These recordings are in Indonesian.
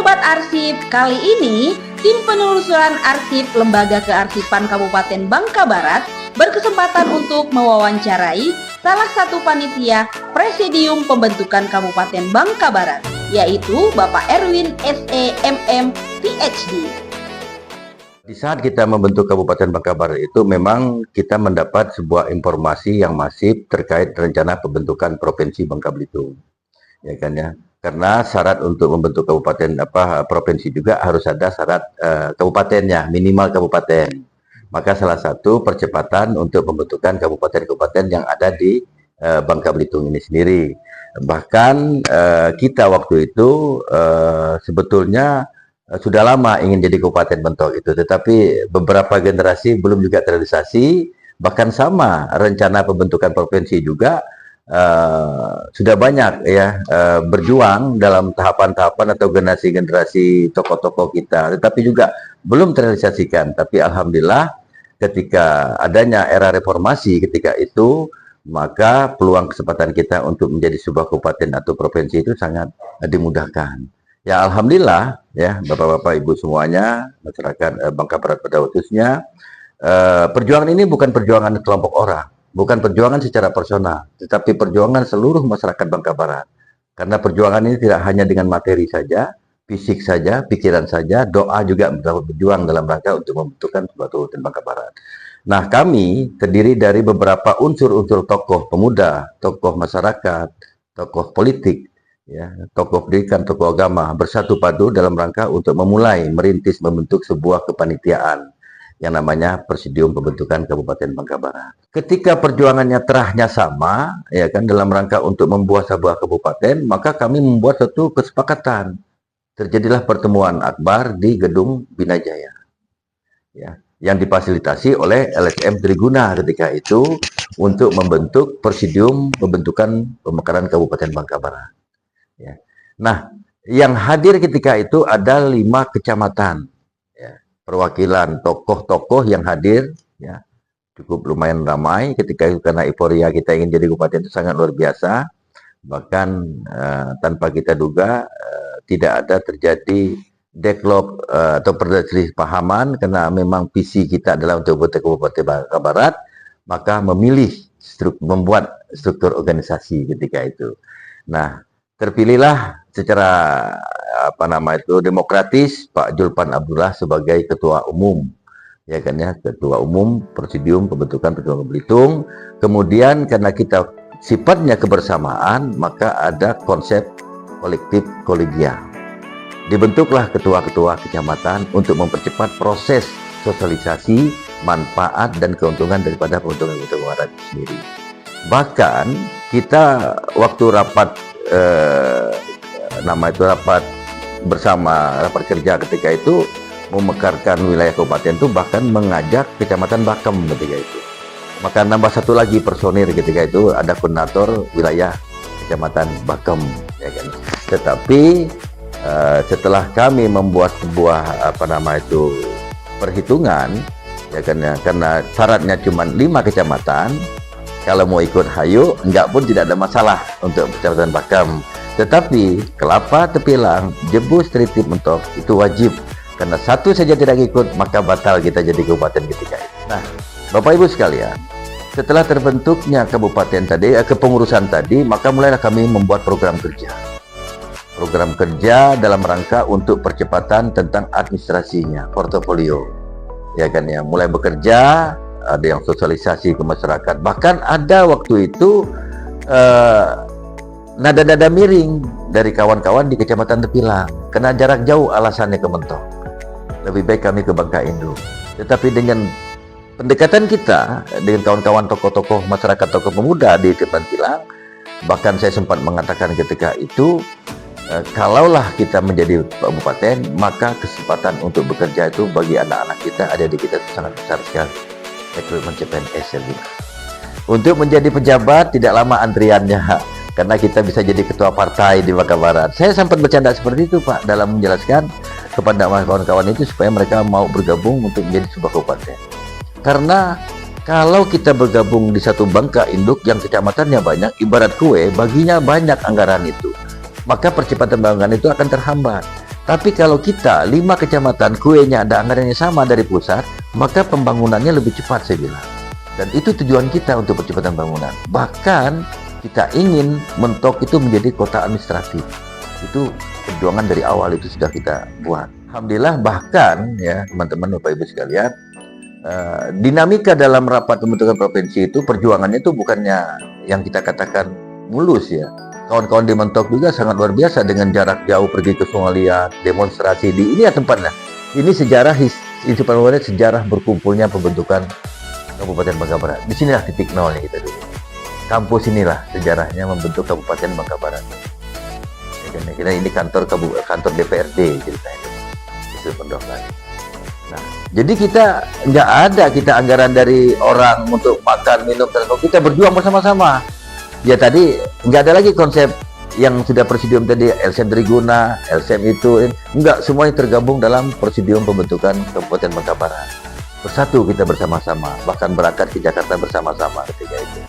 Sobat Arsip, kali ini tim penelusuran arsip Lembaga Kearsipan Kabupaten Bangka Barat berkesempatan untuk mewawancarai salah satu panitia Presidium Pembentukan Kabupaten Bangka Barat, yaitu Bapak Erwin SEMM PhD. Di saat kita membentuk Kabupaten Bangka Barat itu memang kita mendapat sebuah informasi yang masif terkait rencana pembentukan Provinsi Bangka Belitung. Ya kan ya. Karena syarat untuk membentuk kabupaten provinsi juga harus ada syarat kabupatennya, minimal kabupaten. Maka salah satu percepatan untuk pembentukan kabupaten-kabupaten yang ada di Bangka Belitung ini sendiri. Bahkan kita waktu itu sebetulnya sudah lama ingin jadi kabupaten bentok itu, tetapi beberapa generasi belum juga terrealisasi. Bahkan sama rencana pembentukan provinsi juga sudah banyak ya berjuang dalam tahapan-tahapan atau generasi-generasi tokoh-tokoh kita, tetapi juga belum terrealisasikan. Tapi alhamdulillah ketika adanya era reformasi ketika itu, maka peluang kesempatan kita untuk menjadi sebuah kabupaten atau provinsi itu sangat dimudahkan. Ya alhamdulillah ya Bapak-bapak Ibu semuanya, masyarakat Bangka Barat pada khususnya, perjuangan ini bukan perjuangan kelompok orang, bukan perjuangan secara personal, tetapi perjuangan seluruh masyarakat Bangka Barat. Karena perjuangan ini tidak hanya dengan materi saja, fisik saja, pikiran saja, doa juga berjuang dalam rangka untuk membentukkan sebuah kabupaten Bangka Barat. Nah, kami terdiri dari beberapa unsur-unsur tokoh pemuda, tokoh masyarakat, tokoh politik, ya, tokoh pendidikan, tokoh agama bersatu padu dalam rangka untuk memulai merintis membentuk sebuah kepanitiaan yang namanya Presidium Pembentukan Kabupaten Bangka Barat. Ketika perjuangannya terahnya sama, ya kan, dalam rangka untuk membuat sebuah kabupaten, maka kami membuat satu kesepakatan. Terjadilah pertemuan akbar di Gedung Binajaya, ya, yang difasilitasi oleh LSM Triguna ketika itu untuk membentuk Presidium Pembentukan Pemekaran Kabupaten Bangka Barat. Ya. Nah, yang hadir ketika itu ada 5 kecamatan. Perwakilan tokoh-tokoh yang hadir ya cukup lumayan ramai ketika itu karena euforia kita ingin jadi kabupaten itu sangat luar biasa. Bahkan tanpa kita duga tidak ada terjadi deadlock atau perselisihan karena memang visi kita adalah untuk membentuk Kabupaten Bangka Barat, maka memilih membuat struktur organisasi ketika itu. Nah, terpilihlah secara demokratis Pak Julpan Abdullah sebagai ketua umum, ya kan ya, ketua umum Presidium Pembentukan Bangka Belitung. Kemudian karena kita sifatnya kebersamaan, maka ada konsep kolektif kolegial. Dibentuklah ketua-ketua kecamatan untuk mempercepat proses sosialisasi manfaat dan keuntungan daripada pembentukan Kabupaten Barat itu sendiri. Bahkan kita waktu rapat rapat bersama, rapat kerja ketika itu memekarkan wilayah kabupaten itu, bahkan mengajak kecamatan Bakem ketika itu. Maka nambah satu lagi personil ketika itu, ada koordinator wilayah kecamatan Bakem, ya kan. Tetapi setelah kami membuat sebuah perhitungan, ya kan ya, karena syaratnya cuma 5 kecamatan, kalau mau ikut hayu enggak pun tidak ada masalah untuk kecamatan Bakem. Tetapi Kelapa, Tepilang, Jebus, Tritip, Mentok itu wajib, karena satu saja tidak ikut maka batal kita jadi kabupaten ketika itu. Nah, Bapak Ibu sekalian, setelah terbentuknya kabupaten tadi, kepengurusan tadi, maka mulailah kami membuat program kerja. Program kerja dalam rangka untuk percepatan tentang administrasinya, portofolio. Ya kan ya, mulai bekerja, ada yang sosialisasi ke masyarakat. Bahkan ada waktu itu nada-nada miring dari kawan-kawan di Kecamatan Tepilang, kena jarak jauh alasannya ke Mentok. Lebih baik kami ke Bangka Induk. Tetapi dengan pendekatan kita dengan kawan-kawan tokoh-tokoh masyarakat, tokoh pemuda di Kecamatan Tepilang, bahkan saya sempat mengatakan ketika itu, kalaulah kita menjadi kabupaten, maka kesempatan untuk bekerja itu bagi anak-anak kita, ada di kita itu sangat besar sekali. Rekrutmen CPNS ya. Untuk menjadi pejabat tidak lama antriannya, karena kita bisa jadi ketua partai di Bangka Barat. Saya sempat bercanda seperti itu Pak, dalam menjelaskan kepada kawan-kawan itu supaya mereka mau bergabung untuk menjadi sebuah kabupaten. Karena kalau kita bergabung di satu Bangka Induk yang kecamatannya banyak, ibarat kue, baginya banyak anggaran itu, maka percepatan pembangunan itu akan terhambat. Tapi kalau kita 5 kecamatan kuenya ada anggarannya sama dari pusat, maka pembangunannya lebih cepat saya bilang. Dan itu tujuan kita untuk percepatan bangunan. Bahkan kita ingin Mentok itu menjadi kota administratif. Itu perjuangan dari awal itu sudah kita buat. Alhamdulillah, bahkan ya teman-teman Bapak Ibu sekalian, dinamika dalam rapat pembentukan provinsi itu perjuangannya itu bukannya yang kita katakan mulus ya. Kawan-kawan di Mentok juga sangat luar biasa dengan jarak jauh pergi ke Sungai Liat, demonstrasi di ini ya tempatnya. Ini sejarah sejarah berkumpulnya pembentukan Kabupaten Bangka Barat. Di sinilah titik nolnya kita dulu. Kampus inilah sejarahnya membentuk Kabupaten Bangka Barat. Ya, ini kantor DPRD ceritanya. Itu pendokan. Nah, jadi kita nggak ada anggaran dari orang untuk makan, minum, dan kita berjuang bersama-sama. Ya tadi nggak ada lagi konsep yang sudah presidium tadi, LSM Triguna, LSM itu, enggak, semuanya tergabung dalam presidium pembentukan Kabupaten Bangka Barat. Bersatu kita bersama-sama, bahkan berangkat ke Jakarta bersama-sama ketika itu.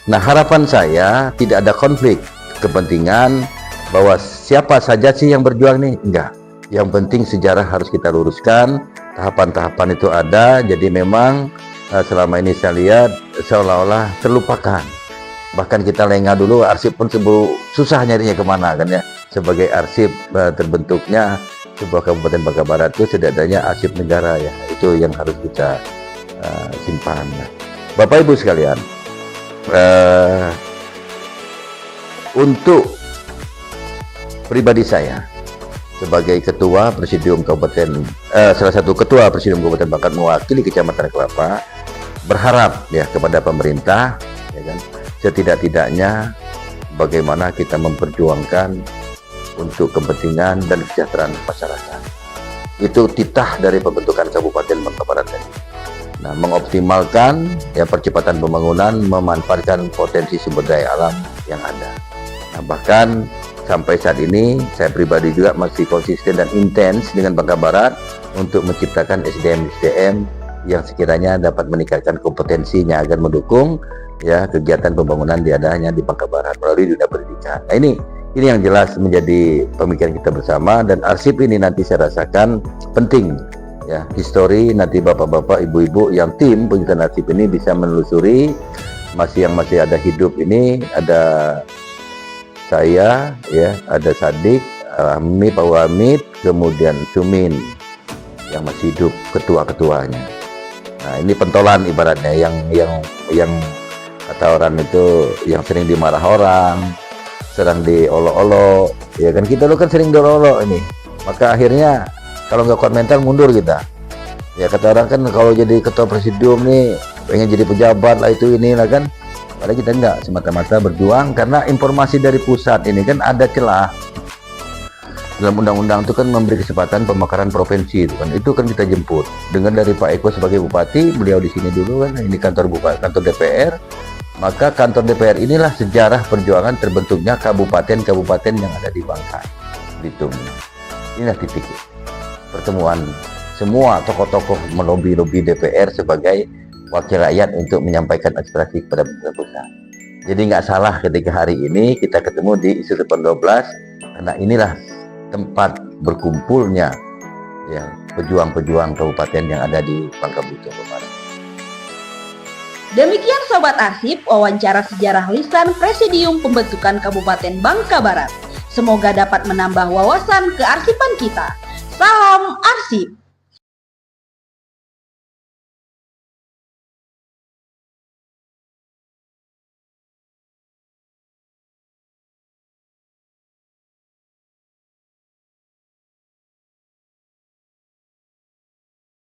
Nah, harapan saya tidak ada konflik kepentingan bahwa siapa saja sih yang berjuang nih, enggak. Yang penting sejarah harus kita luruskan, tahapan-tahapan itu ada, jadi memang selama ini saya lihat seolah-olah terlupakan. Bahkan kita lengah dulu, arsip pun susah nyarinya kemana kan ya. Sebagai arsip terbentuknya sebuah Kabupaten Bangka Barat itu setidaknya arsip negara ya. Itu yang harus kita simpan. Bapak Ibu sekalian, untuk pribadi saya sebagai ketua presidium Kabupaten, salah satu ketua presidium Kabupaten Bangka mewakili Kecamatan Kelapa, berharap ya kepada pemerintah, ya kan, setidak-tidaknya bagaimana kita memperjuangkan untuk kepentingan dan kesejahteraan masyarakat. Itu titah dari pembentukan Kabupaten Bangka Barat tadi. Nah, mengoptimalkan ya percepatan pembangunan, memanfaatkan potensi sumber daya alam yang ada. Nah, bahkan sampai saat ini saya pribadi juga masih konsisten dan intens dengan Bangka Barat untuk menciptakan SDM yang sekiranya dapat meningkatkan kompetensinya agar mendukung ya kegiatan pembangunan diadanya di Bangka Barat melalui dunia pendidikan. Nah, ini yang jelas menjadi pemikiran kita bersama, dan arsip ini nanti saya rasakan penting ya, histori nanti bapak-bapak, ibu-ibu yang tim pendidikan arsip ini bisa menelusuri yang masih ada hidup ini, ada saya ya, ada Sadik, Pak Wamid, kemudian Sumin yang masih hidup, ketua-ketuanya. Nah, ini pentolan ibaratnya yang kata orang itu yang sering dimarah orang, sering diolok-olok, ya kan, kita kan sering diolok ini, maka akhirnya kalau nggak kuat mental mundur kita. Ya kata orang kan kalau jadi ketua presidium nih pengen jadi pejabat lah itu ini lah kan, padahal kita nggak, semata-mata berjuang karena informasi dari pusat ini kan ada celah. Dalam undang-undang itu kan memberi kesempatan pemekaran provinsi itu kan kita jemput. Dengan dari Pak Eko sebagai bupati, beliau di sini dulu kan, ini kantor DPR. Maka kantor DPR inilah sejarah perjuangan terbentuknya kabupaten-kabupaten yang ada di Bangka Belitung. Inilah titik pertemuan semua tokoh-tokoh melobi-lobi DPR sebagai wakil rakyat untuk menyampaikan aspirasi kepada pemerintah pusat. Jadi nggak salah ketika hari ini kita ketemu di ISU 12, karena inilah tempat berkumpulnya ya pejuang-pejuang kabupaten yang ada di Bangka Belitung kemarin. Demikian Sobat Arsip, wawancara sejarah lisan Presidium Pembentukan Kabupaten Bangka Barat. Semoga dapat menambah wawasan kearsipan kita. Salam Arsip!